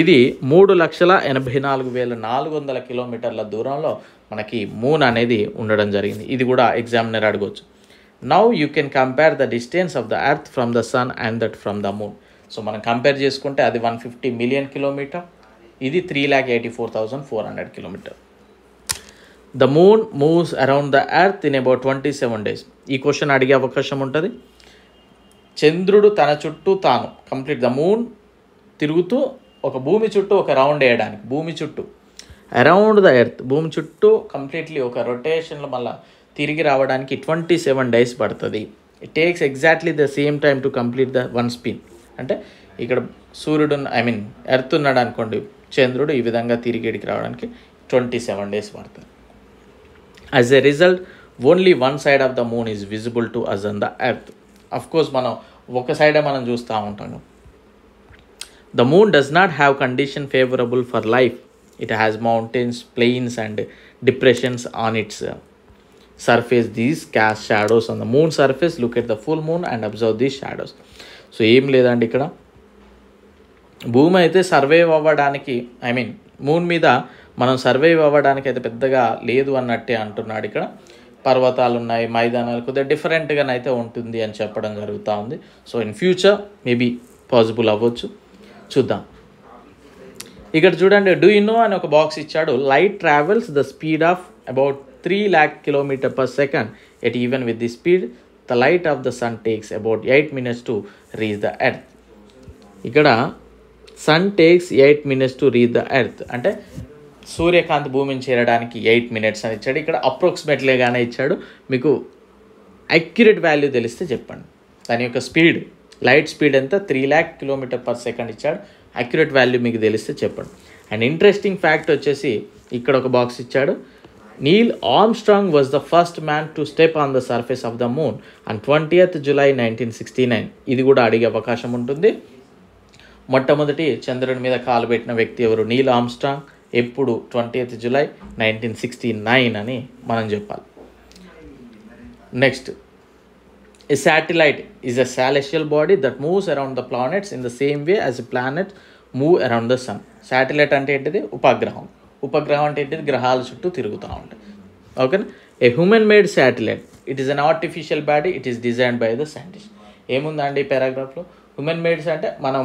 Speaker 1: ఇది 3,84,400 కిలోమీటర్ల దూరంలో మనకి మూన్ అనేది ఉండడం జరిగింది. ఇది కూడా ఎగ్జామినర్ అడగవచ్చు. Now you can compare the distance of the earth from the sun and that from the moon. So మనం కంపేర్ చేసుకుంటే అది 150 మిలియన్ కిలోమీటర్, ఇది 3,84,400 kilometre. The moon moves around the earth in about 27 days. ఈ question అడిగే అవకాశం ఉంటుంది. చంద్రుడు తన చుట్టూ తాను కంప్లీట్ ద మూన్ తిరుగుతూ ఒక భూమి చుట్టూ ఒక రౌండ్ వేయడానికి, భూమి చుట్టూ అరౌండ్ ద ఎర్త్, భూమి చుట్టూ కంప్లీట్లీ ఒక రొటేషన్లో మళ్ళీ తిరిగి రావడానికి 27 days పడుతుంది. It takes exactly the same time to complete the 1 spin. అంటే ఇక్కడ సూర్యుడు ఎర్త్ ఉన్నాడు అనుకోండి, చంద్రుడు ఈ విధంగా తిరిగిడికి రావడానికి 27 days పడుతుంది. As a result only 1 side of the moon is visible to us on the earth. Of course మనం ఒక సైడే మనం చూస్తూ ఉంటాము. The moon does not have condition favourable for life. It has mountains, plains and depressions on its surface. These cast shadows on the moon surface. Look at the full moon and observe these shadows. So ఏం లేదండి, ఇక్కడ భూమి అయితే survive అవ్వడానికి moon మీద మనం survive అవ్వడానికి అయితే పెద్దగా లేదు అన్నట్టే అంటున్నాడు. ఇక్కడ పర్వతాలు ఉన్నాయి, మైదానాలు కొద్దిగా డిఫరెంట్గానైతే ఉంటుంది అని చెప్పడం జరుగుతూ ఉంది. So in future maybe possible అవ్వచ్చు, చూద్దాం. ఇక్కడ చూడండి, డూ యూ నో అని ఒక బాక్స్ ఇచ్చాడు. Light travels the speed of about 3 lakh kilometers per second. Yet even with this speed, the light of the sun takes about 8 minutes to reach the earth. ఇక్కడ sun takes 8 minutes to reach the earth. అంటే సూర్యకాంతి భూమిని చేరడానికి 8 minutes అని ఇచ్చాడు. ఇక్కడ అప్రాక్సిమేట్లీగానే ఇచ్చాడు. మీకు అక్యురేట్ వాల్యూ తెలిస్తే చెప్పండి. దాని యొక్క స్పీడ్, లైట్ స్పీడ్ ఎంత, 3 lakh kilometers per second ఇచ్చాడు. అక్యురేట్ వాల్యూ మీకు తెలిస్తే చెప్పండి. అండ్ ఇంట్రెస్టింగ్ ఫ్యాక్ట్ వచ్చేసి ఇక్కడ ఒక బాక్స్ ఇచ్చాడు. Neil Armstrong was the first man to step on the surface of the moon on 20th July 1969. ఇది కూడా అడిగే అవకాశం ఉంటుంది. మొట్టమొదటి చంద్రుని మీద కాలు పెట్టిన వ్యక్తి ఎవరు? నీల్ ఆర్మ్స్ట్రాంగ్. ఎప్పుడు? 20th July 1969 అని మనం చెప్పాలి. Next, a satellite is a celestial body that moves around the planets in the same way as the planets move around the sun. Satellite అంటే ఏంటిది? ఉపగ్రహం. ఉపగ్రహం అంటే ఏంటిది? గ్రహాల చుట్టూ తిరుగుతూ ఉంటాయి. ఓకేనా? A human made satellite, it is an artificial body, it is designed by the scientist. ఏముందండి ఈ పారాగ్రాఫ్లో? హ్యూమన్ మేడ్స్ అంటే మనం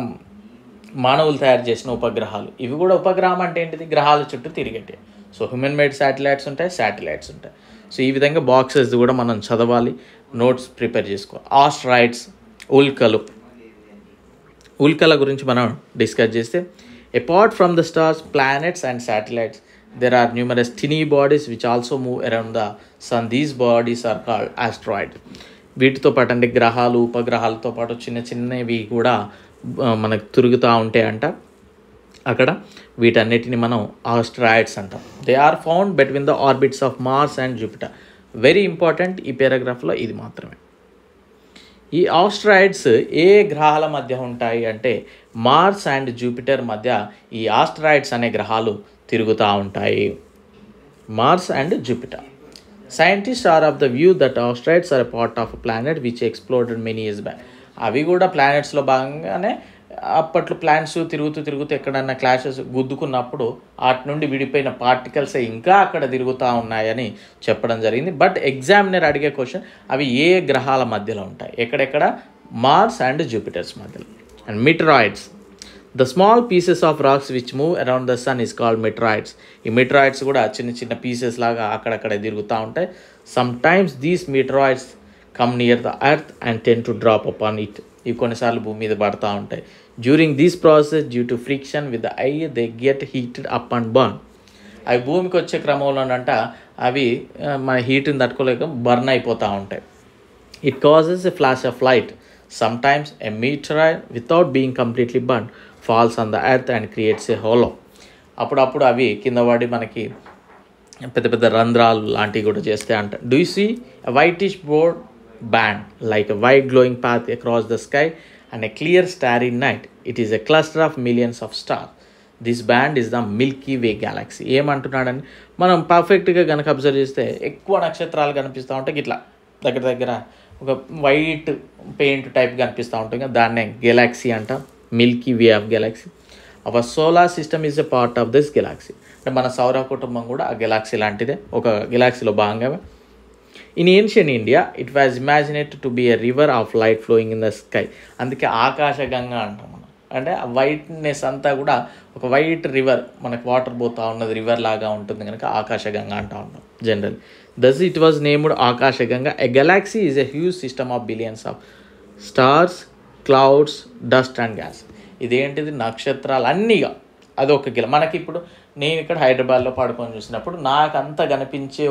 Speaker 1: మానవులు తయారు చేసిన ఉపగ్రహాలు. ఇవి కూడా ఉపగ్రహం అంటే ఏంటిది? గ్రహాల చుట్టూ తిరిగేటి. సో హ్యూమన్ మేడ్ శాటిలైట్స్ ఉంటాయి, శాటిలైట్స్ ఉంటాయి. సో ఈ విధంగా బాక్సెస్ కూడా మనం చదవాలి, నోట్స్ ప్రిపేర్ చేసుకోవాలి. ఆస్ట్రాయిడ్స్, ఉల్కలు. ఉల్కల గురించి మనం డిస్కస్ చేస్తే, apart from the stars, planets and satellites, there are numerous tiny bodies which also move around the sun. These bodies are called asteroids. వీటితో పాటు అంటే గ్రహాలు, ఉపగ్రహాలతో పాటు చిన్న చిన్నవి కూడా మనకు తిరుగుతూ ఉంటాయంట అక్కడ. వీటన్నిటిని మనం ఆస్ట్రాయిడ్స్ అంటాం. They are found between the orbits of Mars and Jupiter. Very important ఈ పారాగ్రాఫ్లో ఇది మాత్రమే. ఈ ఆస్ట్రాయిడ్స్ ఏ గ్రహాల మధ్య ఉంటాయి అంటే మార్స్ అండ్ జూపిటర్ మధ్య ఈ ఆస్ట్రాయిడ్స్ అనే గ్రహాలు తిరుగుతూ ఉంటాయి. Mars and Jupiter. Scientist are of the view that asteroids are a part of a planet which exploded many years back. అవి కూడా ప్లానెట్స్లో భాగంగానే అప్పట్లో ప్లానెట్స్ తిరుగుతూ ఎక్కడన్నా క్లాషెస్ గుద్దుకున్నప్పుడు వాటి నుండి విడిపోయిన పార్టికల్స్ ఇంకా అక్కడ తిరుగుతూ ఉన్నాయని చెప్పడం జరిగింది. బట్ ఎగ్జామినర్ అడిగే క్వశ్చన్, అవి ఏ గ్రహాల మధ్యలో ఉంటాయి? ఎక్కడెక్కడ? మార్స్ అండ్ జూపిటర్స్ మధ్యలో. And meteoroids, the small pieces of rocks which move around the sun is called meteoroids. ఈ మీటరాయిడ్స్ కూడా చిన్న చిన్న పీసెస్ లాగా అక్కడక్కడ తిరుగుతూ ఉంటాయి. Sometimes these meteoroids come near the earth and tend to drop upon it. ఇవి కొన్నిసార్లు భూమి మీద పడుతూ ఉంటాయి. During this process due to friction with the air they get heated up and burn. అవి భూమికి వచ్చే క్రమంలోనంట అవి మన హీట్ని తట్టుకోలేక బర్న్ అయిపోతూ ఉంటాయి. It causes a flash of light. Sometimes a meteoroid without being completely burn falls on the earth and creates a hollow. అప్పుడప్పుడు అవి కింద పడి మనకి పెద్ద పెద్ద రంధ్రాలు లాంటివి కూడా చేస్తే అంట. Do you see a whitish broad band like a white glowing path across the sky and a clear starry night? It is a cluster of millions of stars. This band is the Milky Way galaxy. ఏమంటున్నాడని మనం పర్ఫెక్ట్గా కనుక observe చేస్తే ఎక్కువ నక్షత్రాలు కనిపిస్తూ ఉంటాయి. ఇట్లా దగ్గర దగ్గర ఒక వైట్ పెయింట్ టైప్ కనిపిస్తూ ఉంటుంది. దాన్నే గెలాక్సీ అంట. Milky way of Galaxy. Our solar system is a part of this Galaxy. అంటే మన సౌర కుటుంబం కూడా ఆ గెలాక్సీ లాంటిదే, ఒక గెలాక్సీలో భాగంగా. In ancient India, it was imagined to be a river of light flowing in the sky. అందుకే ఆకాశగంగా అంటాం మనం. అంటే ఆ వైట్నెస్ అంతా కూడా ఒక వైట్ రివర్, మనకు వాటర్ పోతా ఉన్నది రివర్ లాగా ఉంటుంది కనుక ఆకాశగంగా అంటూ ఉంటాం general. thus it was named Akashganga. A galaxy is a huge system of billions of stars, clouds, dust and gas. ఇదేంటిది? నక్షత్రాలు అన్నీగా అదొక మనకి ఇప్పుడు నేను ఇక్కడ హైదరాబాద్లో పడుకొని చూసినప్పుడు నాకు అంతా కనిపించే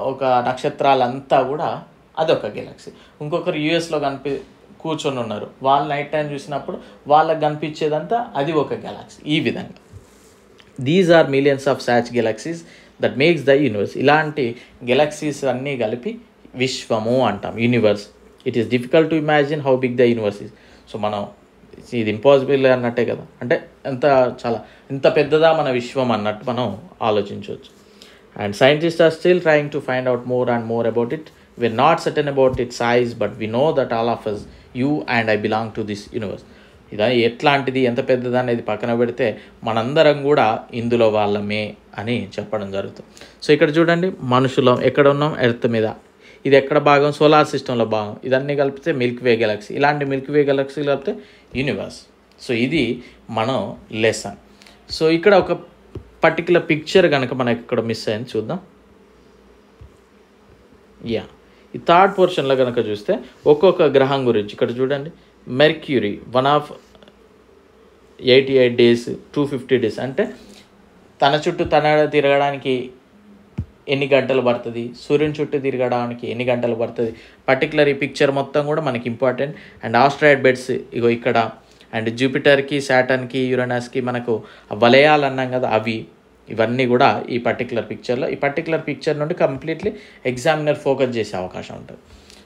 Speaker 1: ఒక నక్షత్రాలంతా కూడా అదొక గెలాక్సీ. ఇంకొకరు యూఎస్లో కూర్చొని ఉన్నారు, వాళ్ళు నైట్ టైం చూసినప్పుడు వాళ్ళకి కనిపించేదంతా అది ఒక గెలాక్సీ. ఈ విధంగా these are millions of such galaxies that makes the universe. ఇలాంటి గెలాక్సీస్ అన్నీ కలిపి విశ్వము అంటాం, universe. It is difficult to imagine how big the universe is. So మనం ఇది ఇంపాసిబుల్ అన్నట్టే కదా, అంటే ఎంత పెద్దదా మన విశ్వం అన్నట్టు మనం ఆలోచించవచ్చు. And scientist are still trying to find out more and more about it. We are not certain about it size, but we know that all of us, you and I belong to this universe. ఇది ఎట్లాంటిది, ఎంత పెద్దది అనేది పక్కన పెడితే మనందరం కూడా ఇందులో వాళ్ళమే అని చెప్పడం జరుగుతుంది. సో ఇక్కడ చూడండి, మనుషులం ఎక్కడ ఉన్నాం? ఎర్త్ మీద. ఇది ఎక్కడ భాగం? సోలార్ సిస్టంలో భాగం. ఇదన్నీ కలిపితే మిల్కీ వే గెలాక్సీ. ఇలాంటి మిల్కీ వే గెలాక్సీ కలిపితే యూనివర్స్. సో ఇది మనం లెసన్. సో ఇక్కడ ఒక పర్టికులర్ పిక్చర్ కనుక మనకి ఇక్కడ మిస్ అయింది, చూద్దాం. ఈ థర్డ్ పోర్షన్లో కనుక చూస్తే ఒక్కొక్క గ్రహం గురించి ఇక్కడ చూడండి. Mercury 1 of 88 days, 250 days. అంటే తన చుట్టూ తిరగడానికి ఎన్ని గంటలు పడుతుంది, సూర్యుని చుట్టూ తిరగడానికి ఎన్ని గంటలు పడుతుంది, పర్టికులర్ ఈ పిక్చర్ మొత్తం కూడా మనకి ఇంపార్టెంట్. అండ్ ఆస్ట్రాయిడ్ బెడ్స్ ఇగో ఇక్కడ. అండ్ జూపిటర్కి, సాటర్న్కి, యురేనస్కి మనకు వలయాలు అన్నాం కదా, అవి. ఇవన్నీ కూడా ఈ పర్టికులర్ పిక్చర్ నుండి కంప్లీట్లీ ఎగ్జామినర్ ఫోకస్ చేసే అవకాశం ఉంటుంది.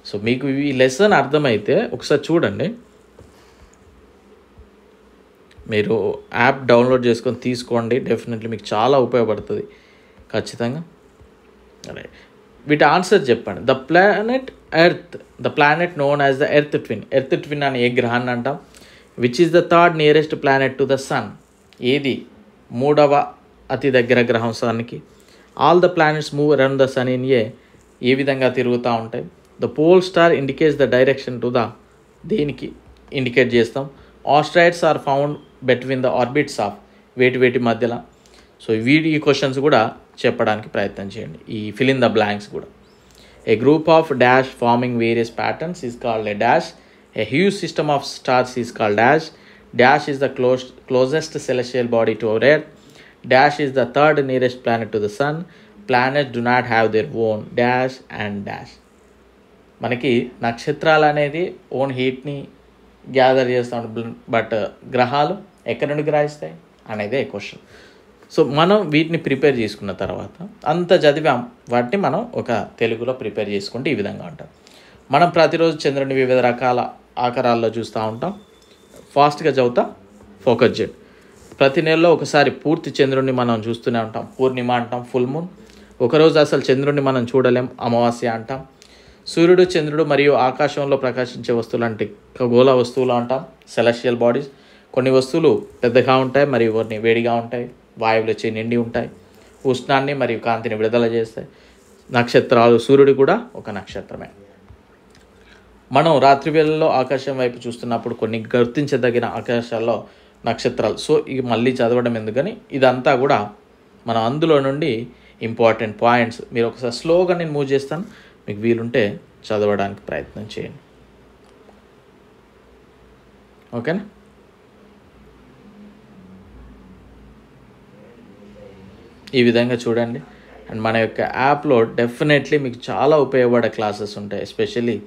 Speaker 1: సో మీకు ఈ లెసన్ అర్థమైతే ఒకసారి చూడండి, మీరు యాప్ డౌన్లోడ్ చేసుకొని తీసుకోండి, డెఫినెట్లీ మీకు చాలా ఉపయోగపడుతుంది ఖచ్చితంగా. రైట్, వీటి ఆన్సర్ చెప్పండి. The planet known as the earth twin అని ఏ గ్రహాన్ని అంటాం? Which is the third nearest planet to the sun? ఏది 3వ అతి దగ్గర గ్రహం సన్కి? All the planets move around the sun in ఏ విధంగా తిరుగుతూ ఉంటాయి? The pole star indicates the direction to the, దేనికి ఇండికేట్ చేస్తాం? Asteroids are found between the orbits of, వేటి మధ్యలో. సో ఈ క్వశ్చన్స్ కూడా చెప్పడానికి ప్రయత్నం చేయండి, ఈ ఫిల్ ఇన్ ద బ్లాంక్స్ కూడా. A group of dash forming various patterns is called a dash. A huge system of stars is called dash. Dash is the closest celestial body to our earth. Dash is the third nearest planet to the sun. Planets do not have their own dash and dash. మనకి నక్షత్రాలు అనేది own హీట్ని gather చేస్తూ ఉంటాయి, but గ్రహాలు ఎక్కడి నుండి గ్రహిస్తాయి అనేదే క్వశ్చన్. సో మనం వీటిని ప్రిపేర్ చేసుకున్న తర్వాత అంత చదివాం, వాటిని మనం ఒక తెలుగులో ప్రిపేర్ చేసుకుంటే ఈ విధంగా ఉంటాం. మనం ప్రతిరోజు చంద్రుని వివిధ రకాల ఆకారాల్లో చూస్తూ ఉంటాం. ఫాస్ట్గా చదువుతా, ఫోకస్ చేయండి. ప్రతి నెలలో ఒకసారి పూర్తి చంద్రుడిని మనం చూస్తూనే ఉంటాం. పూర్ణిమ అంటాం, ఫుల్ మూన్. ఒకరోజు అసలు చంద్రుడిని మనం చూడలేం, అమావాస్య అంటాం. సూర్యుడు, చంద్రుడు మరియు ఆకాశంలో ప్రకాశించే వస్తువులు అంటే ఖగోళ వస్తువులు అంటాం, సెలెస్టియల్ బాడీస్. కొన్ని వస్తువులు పెద్దగా ఉంటాయి మరియు కొన్ని వేడిగా ఉంటాయి, వాయువులు వచ్చి నిండి ఉంటాయి, ఉష్ణాన్ని మరియు కాంతిని విడుదల చేస్తాయి. నక్షత్రాలు, సూర్యుడు కూడా ఒక నక్షత్రమే. మనం రాత్రి వేళల్లో ఆకాశం వైపు చూస్తున్నప్పుడు కొన్ని గుర్తించదగిన ఆకాశాల్లో నక్షత్రాలు. సో ఇవి మళ్ళీ చదవడం ఎందుకని, ఇదంతా కూడా మనం అందులో నుండి ఇంపార్టెంట్ పాయింట్స్ మీరు ఒకసారి స్లోగా నేను మూవ్ చేస్తాను, మీకు వీలుంటే చదవడానికి ప్రయత్నం చేయండి. ఓకేనా? ఈ విధంగా చూడండి. అండ్ మన యొక్క యాప్లో డెఫినెట్లీ మీకు చాలా ఉపయోగపడే క్లాసెస్ ఉంటాయి. ఎస్పెషల్లీ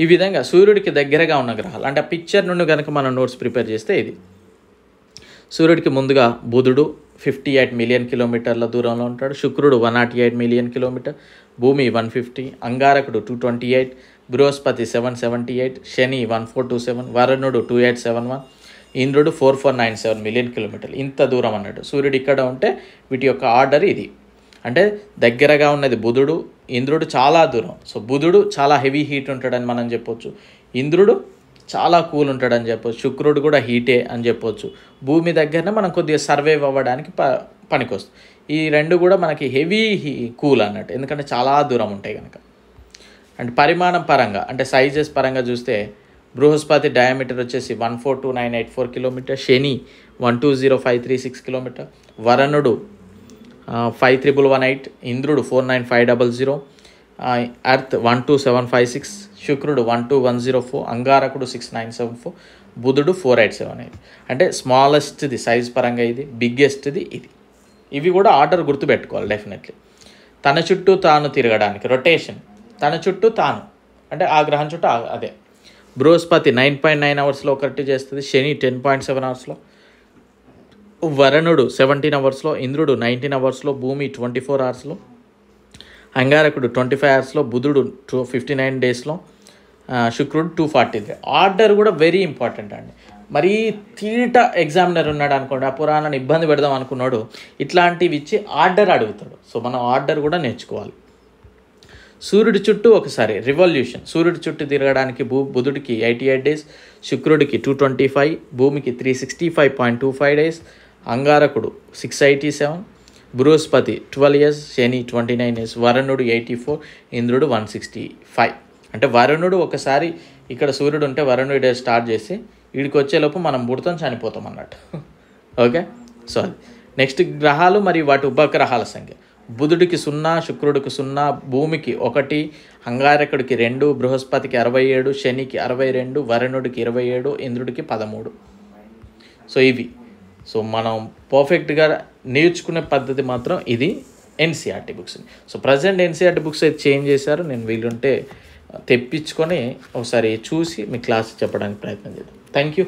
Speaker 1: ఈ విధంగా సూర్యుడికి దగ్గరగా ఉన్న గ్రహాలు అంటే ఆ పిక్చర్ నుండి కనుక మనం నోట్స్ ప్రిపేర్ చేస్తే, ఇది సూర్యుడికి ముందుగా బుధుడు 58 మిలియన్ కిలోమీటర్ల దూరంలో ఉంటాడు. శుక్రుడు 108 మిలియన్ కిలోమీటర్, భూమి 150, అంగారకుడు 228, బృహస్పతి 778, శని 1427, వరుణుడు 2871, ఇంద్రుడు 4497 మిలియన్ కిలోమీటర్లు. ఇంత దూరం అన్నట్టు. సూర్యుడు ఇక్కడ ఉంటే వీటి యొక్క ఆర్డర్ ఇది. అంటే దగ్గరగా ఉన్నది బుధుడు, ఇంద్రుడు చాలా దూరం. సో బుధుడు చాలా హెవీ హీట్ ఉంటాడని మనం చెప్పొచ్చు, ఇంద్రుడు చాలా కూల్ ఉంటాడని చెప్పొచ్చు, శుక్రుడు కూడా హీటే అని చెప్పొచ్చు. భూమి దగ్గరనే మనం కొద్దిగా సర్వైవ్ అవ్వడానికి పనికొస్తుంది. ఈ రెండు కూడా మనకి హెవీ కూల్ అన్నట్టు, ఎందుకంటే చాలా దూరం ఉంటాయి కనుక. అండ్ పరిమాణం పరంగా అంటే సైజెస్ పరంగా చూస్తే బృహస్పతి డయామీటర్ వచ్చేసి 142984 కిలోమీటర్, శని 120536 కిలోమీటర్, వరుణుడు 53118, ఇంద్రుడు 49500, ఎర్త్ 12756, శుక్రుడు 12104, అంగారకుడు 6974, బుధుడు 4878. అంటే స్మాలెస్ట్ది సైజ్ పరంగా ఇది, బిగ్గెస్ట్ది ఇది. ఇవి కూడా ఆర్డర్ గుర్తుపెట్టుకోవాలి డెఫినెట్లీ. తన చుట్టూ తాను తిరగడానికి రొటేషన్, తన చుట్టూ తాను అంటే ఆ గ్రహం చుట్టూ అదే. బృహస్పతి 9.9 అవర్స్లో ఒకటి చేస్తుంది, శని 10.7 అవర్స్లో, వరుణుడు 17 అవర్స్లో, ఇంద్రుడు 19 అవర్స్లో, భూమి 24 అవర్స్లో, అంగారకుడు 25 అవర్స్లో, బుధుడు 59 డేస్లో, శుక్రుడు 243. ఆర్డర్ కూడా వెరీ ఇంపార్టెంట్ అండి. మరీ తీట ఎగ్జామినర్ ఉన్నాడు అనుకోండి, ఆ పురాణాన్ని ఇబ్బంది పెడదాం అనుకున్నాడు, ఇట్లాంటివి ఇచ్చి ఆర్డర్ అడుగుతాడు. సో మనం ఆర్డర్ కూడా నేర్చుకోవాలి. సూర్యుడి చుట్టూ ఒకసారి రివల్యూషన్, సూర్యుడి చుట్టూ తిరగడానికి బుధుడికి 88 డేస్, శుక్రుడికి 225, భూమికి 365.25 డేస్, అంగారకుడు 687, బృహస్పతి 12 years, శని 29 years, వరుణుడు 84, ఇంద్రుడు 165. అంటే వరుణుడు ఒకసారి ఇక్కడ సూర్యుడు ఉంటే వరుణుడు స్టార్ట్ చేసి వీడికి వచ్చేలోపు మనం పుడతాం, చనిపోతాం అన్నట్టు. ఓకే, సో అది నెక్స్ట్ గ్రహాలు మరియు వాటి ఉపగ్రహాల సంఖ్య. బుధుడికి 0, శుక్రుడికి 0, భూమికి 1, అంగారకుడికి 2, బృహస్పతికి 67, శనికి 62, వరుణుడికి 27, ఇంద్రుడికి 13. సో ఇవి. సో మనం పర్ఫెక్ట్గా నేర్చుకునే పద్ధతి మాత్రం ఇది NCERT books. So present NCERT books అయితే చేంజ్ చేశారు. నేను వీలుంటే తెప్పించుకొని ఒకసారి చూసి మీ క్లాస్ చెప్పడానికి ప్రయత్నం చేద్దాం. Thank you.